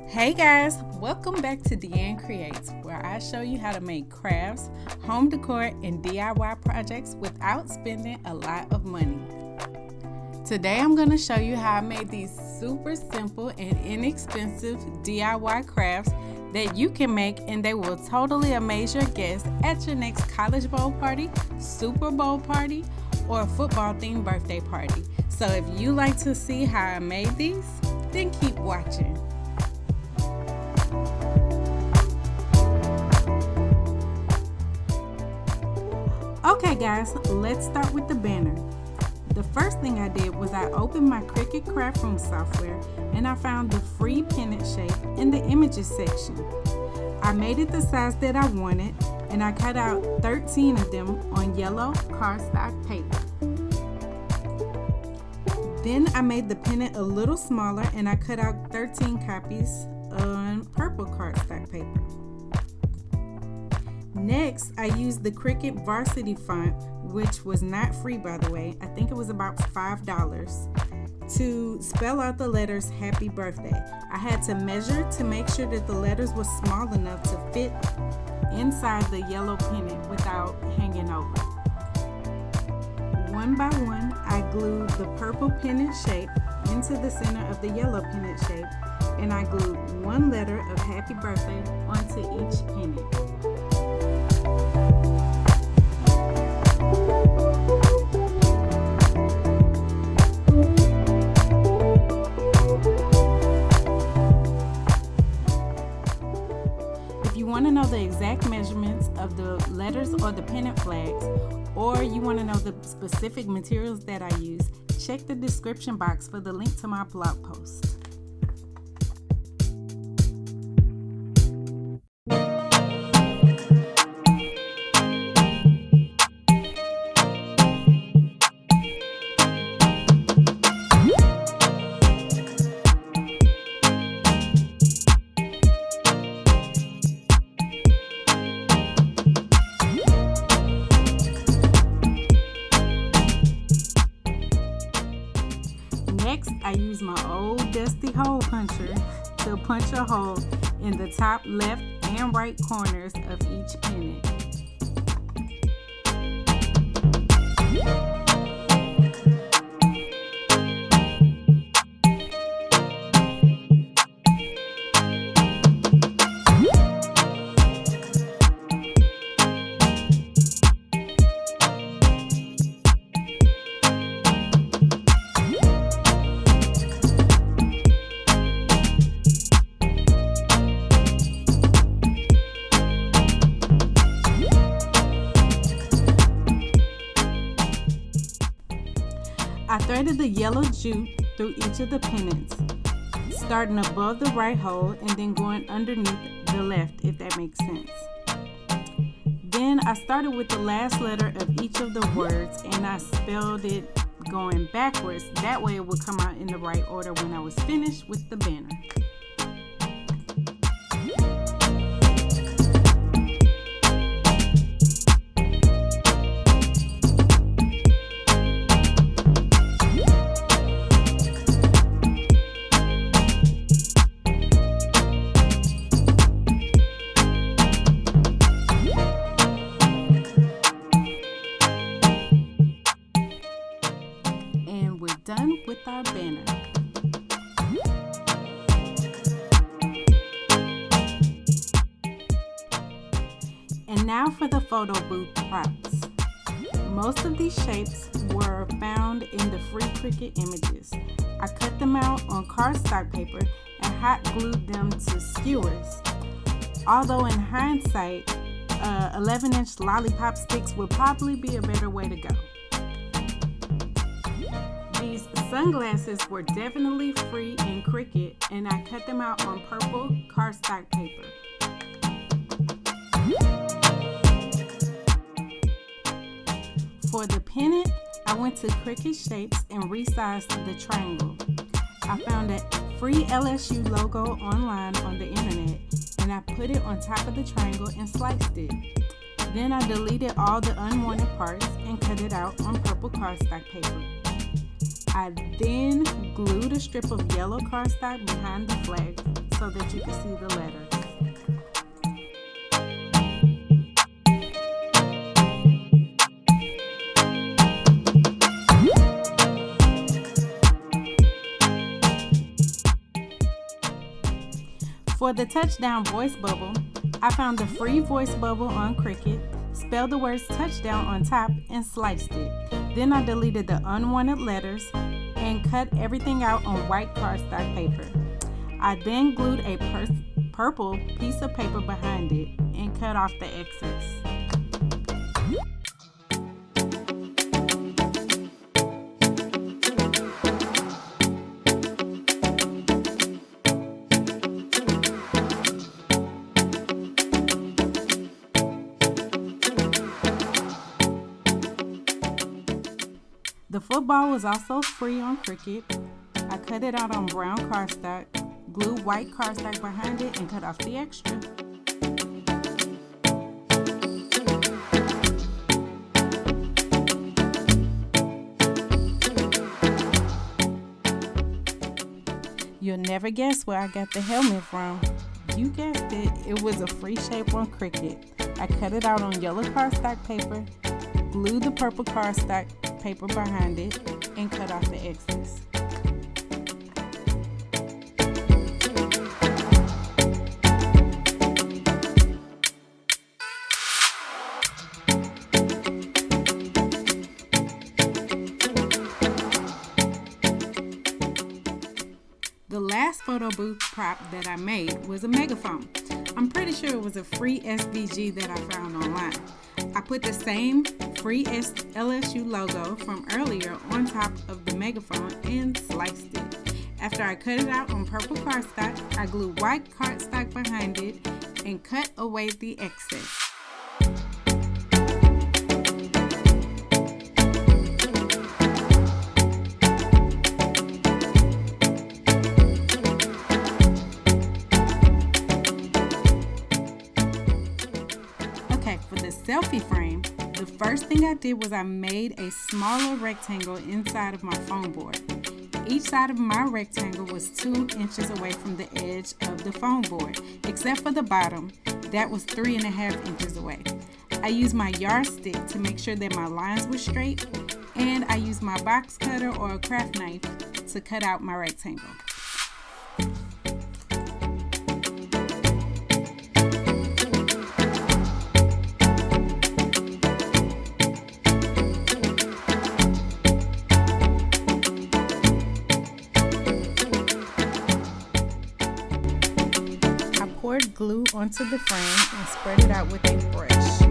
Hey guys, welcome back to DeAnn Creates, where I show you how to make crafts, home decor, and DIY projects without spending a lot of money. Today I'm going to show you how I made these super simple and inexpensive DIY crafts that you can make, and they will totally amaze your guests at your next college bowl party, Super Bowl party, or football themed birthday party. So if you like to see how I made these, then keep watching. Okay guys, let's start with the banner. The first thing I did was I opened my Cricut craft room software and I found the free pennant shape in the images section. I made it the size that I wanted and I cut out 13 of them on yellow cardstock paper. Then I made the pennant a little smaller and I cut out 13 copies on purple cardstock paper. Next, I used the Cricut Varsity font, which was not free by the way. I think it was about $5, to spell out the letters Happy Birthday. I had to measure to make sure that the letters were small enough to fit inside the yellow pennant without hanging over. One by one, I glued the purple pennant shape into the center of the yellow pennant shape, and I glued one letter of Happy Birthday onto each pennant. If you want to know the exact measurements of the letters or the pendant flags, or you want to know the specific materials that I use, check the description box for the link to my blog post. Next, I use my old dusty hole puncher to punch a hole in the top left and right corners of each pennant. I threaded the yellow jute through each of the pennants, starting above the right hole and then going underneath the left, if that makes sense. Then I started with the last letter of each of the words and I spelled it going backwards. That way it would come out in the right order when I was finished with the banner. Done with our banner. And now for the photo booth props. Most of these shapes were found in the free Cricut images. I cut them out on cardstock paper and hot glued them to skewers. Although in hindsight, 11-inch lollipop sticks would probably be a better way to go. These sunglasses were definitely free in Cricut, and I cut them out on purple cardstock paper. For the pennant, I went to Cricut Shapes and resized the triangle. I found a free LSU logo online on the internet, and I put it on top of the triangle and sliced it. Then I deleted all the unwanted parts and cut it out on purple cardstock paper. I then glued a strip of yellow cardstock behind the flag so that you For the touchdown voice bubble, I found the free voice bubble on Cricut, spelled the words touchdown on top, and sliced it. Then I deleted the unwanted letters and cut everything out on white cardstock paper. I then glued a purple piece of paper behind it and cut off the excess. The football was also free on Cricut. I cut it out on brown cardstock, glued white cardstock behind it, and cut off the extra. You'll never guess where I got the helmet from. You guessed it, it was a free shape on Cricut. I cut it out on yellow cardstock paper, glued the purple cardstock paper behind it, and cut off the excess. The last photo booth prop that I made was a megaphone. I'm pretty sure it was a free SVG that I found online. I put the same free LSU logo from earlier on top of the megaphone and sliced it. After I cut it out on purple cardstock, I glued white cardstock behind it and cut away the excess. For the selfie frame, the first thing I did was I made a smaller rectangle inside of my foam board. Each side of my rectangle was 2 inches away from the edge of the foam board, except for the bottom, that was 3.5 inches away. I used my yardstick to make sure that my lines were straight, and I used my box cutter or a craft knife to cut out my rectangle. Poured glue onto the frame and spread it out with a brush.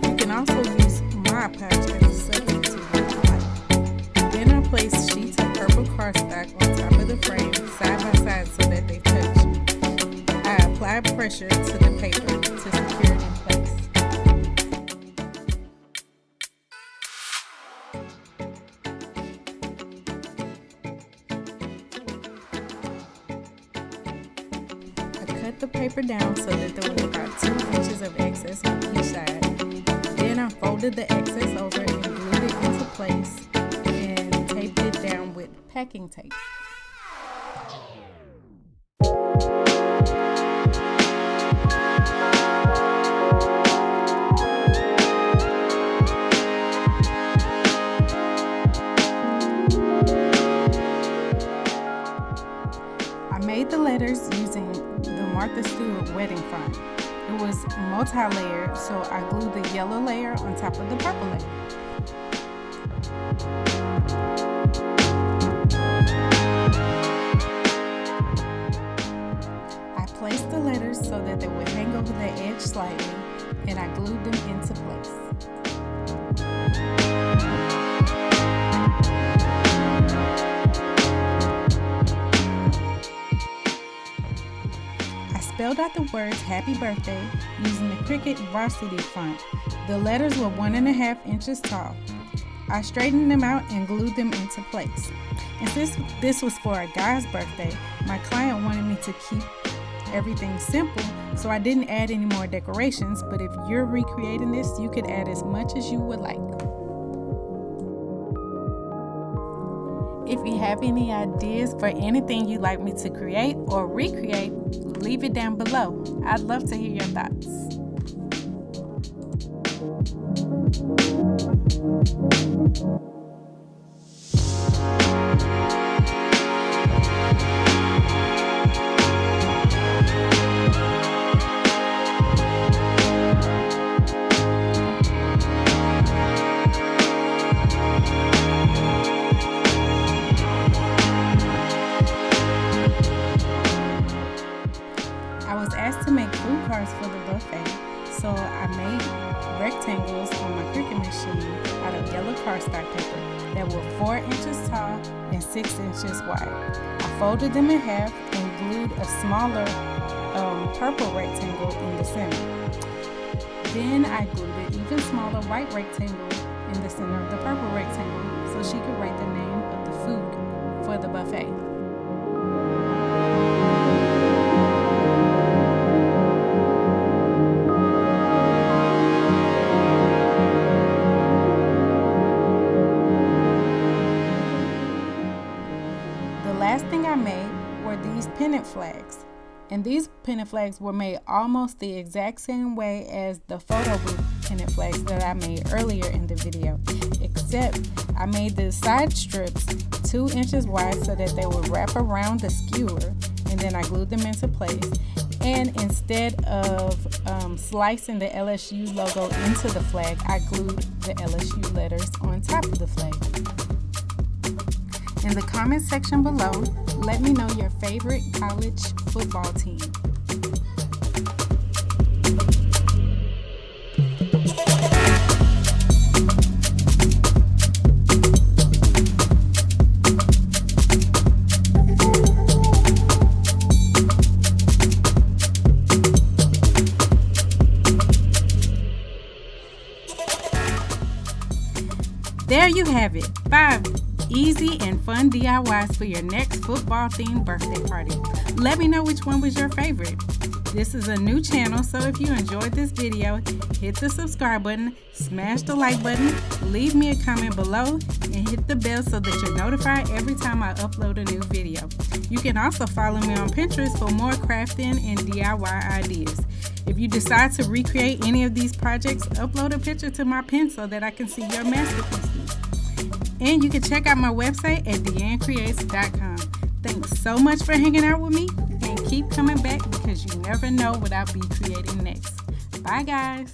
You can also use Mod Podge as a substitute if you like. Then I placed sheets of purple cardstock on top of the frame side by side so that they touch. I applied pressure to the paper to secure it in place. Cut the paper down so that there was about 2 inches of excess on each side. Then I folded the excess over and glued it into place and taped it down with packing tape. I made the letters using the Martha Stewart wedding font. It was multi-layered, so I glued the yellow layer on top of the purple layer. I placed the letters so that they would hang over the edge slightly, and I glued them into place. Spelled out the words happy birthday using the Cricut varsity font. The letters were 1.5 inches tall. I straightened them out and glued them into place. And since this was for a guy's birthday, my client wanted me to keep everything simple, so I didn't add any more decorations, but if you're recreating this, you could add as much as you would like. If you have any ideas for anything you'd like me to create or recreate, leave it down below. I'd love to hear your thoughts. was asked to make food cards for the buffet, so I made rectangles on my Cricut machine out of yellow cardstock paper that were 4 inches tall and 6 inches wide. I folded them in half and glued a smaller purple rectangle in the center. Then I glued an even smaller white rectangle in the center of the purple rectangle so she could write the name of the food for the buffet. The last thing I made were these pendant flags. And these pendant flags were made almost the exact same way as the photo booth pendant flags that I made earlier in the video, except I made the side strips 2 inches wide so that they would wrap around the skewer, and then I glued them into place. And instead of slicing the LSU logo into the flag, I glued the LSU letters on top of the flag. In the comment section below, let me know your favorite college football team. There you have it, 5 easy and fun DIYs for your next football-themed birthday party. Let me know which one was your favorite. This is a new channel, so if you enjoyed this video, hit the subscribe button, smash the like button, leave me a comment below, and hit the bell so that you're notified every time I upload a new video. You can also follow me on Pinterest for more crafting and DIY ideas. If you decide to recreate any of these projects, upload a picture to my pin so that I can see your masterpieces. And you can check out my website at DeAnnCreates.com. Thanks so much for hanging out with me, and keep coming back because you never know what I'll be creating next. Bye, guys.